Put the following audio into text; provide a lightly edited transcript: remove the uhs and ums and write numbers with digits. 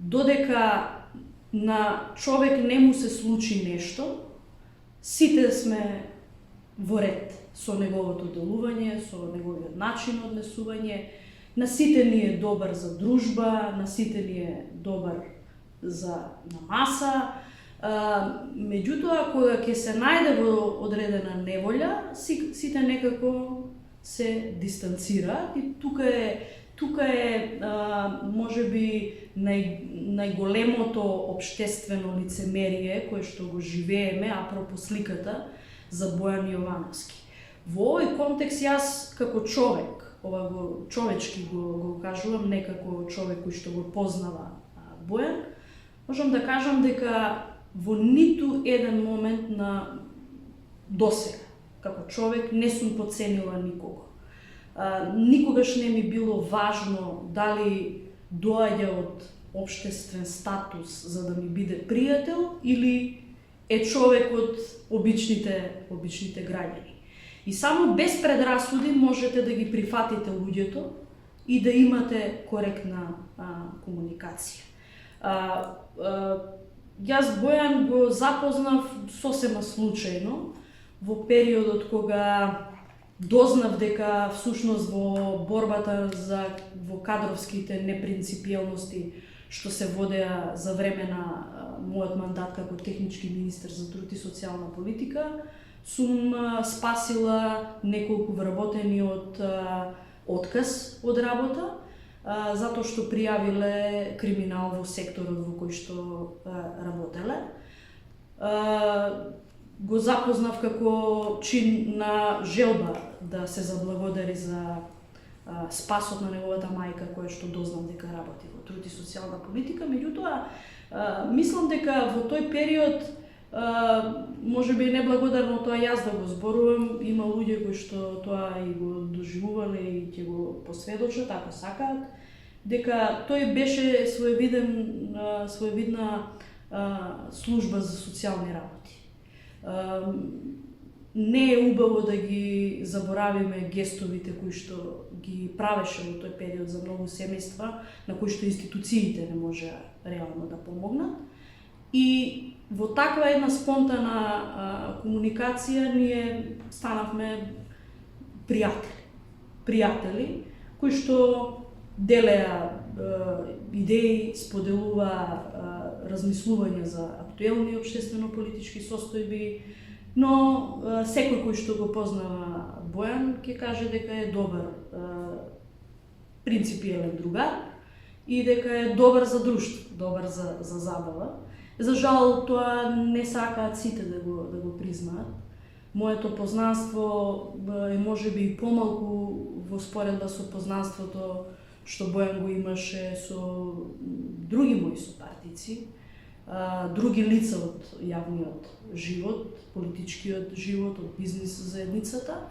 додека на човек не му се случи нешто, сите сме во ред со неговото делување, со неговиот начин однесување, на сите ни е добар за дружба, на сите ни е добар на маса. Меѓутоа, кога ќе се најде во одредена неволја, сите некако се дистанцираат и тука е можеби најголемото општествено лицемерие кое што го живееме апропо сликата за Бојан Јовановски. Во овој контекст јас како човек, ова го човечки го кажувам, не како човек кој што го познава Бојан, можам да кажам дека во ниту еден момент на досега како човек не сум потценила никого. Никогаш не ми било важно дали доаѓа од општествен статус за да ми биде пријател или е човек од обичните граѓани. И само без предрасуди можете да ги прифатите луѓето и да имате коректна комуникација. Јас Бојан го запознав сосема случајно во периодот кога дознав дека всушност во борбата во кадровските непринципиелности што се водеа за време на мојот мандат како технички министер за труд и социјална политика, сум спасила неколку вработени од отказ од работа, затоа што пријавиле криминал во секторот во кој што работеле. Го запознав како чин на желба да се заблагодари за спасот на неговата мајка, која што дознав дека работи во труд и социјална политика. Меѓутоа, мислам дека во тој период, можеби неблагодарно тоа јас да го зборувам, има луѓе кои што тоа и го доживувале и ќе го посведочат, ако сакаат, дека тој беше своевидна служба за социјални работи. Не е убаво да ги заборавиме гестовите кои што ги правеше во тој период за многу семејства, на кои што институциите не можеа реално да помогнат. И во таква една спонтана комуникација ние станавме пријатели кои што делеа идеи, споделуваа размислувања за актуелни општествено-политички состојби, но секој кој што го познава Бојан ќе каже дека е добар принципиелен другар и дека е добар за друштво, добар за забава. За жал тоа не сакаат сите да го признаат. Моето познанство е можеби и помалку во споредба со познанството што Бојан го имаше со други мои сопартици, други лица од јавниот живот, политичкиот живот, од бизнес заедницата.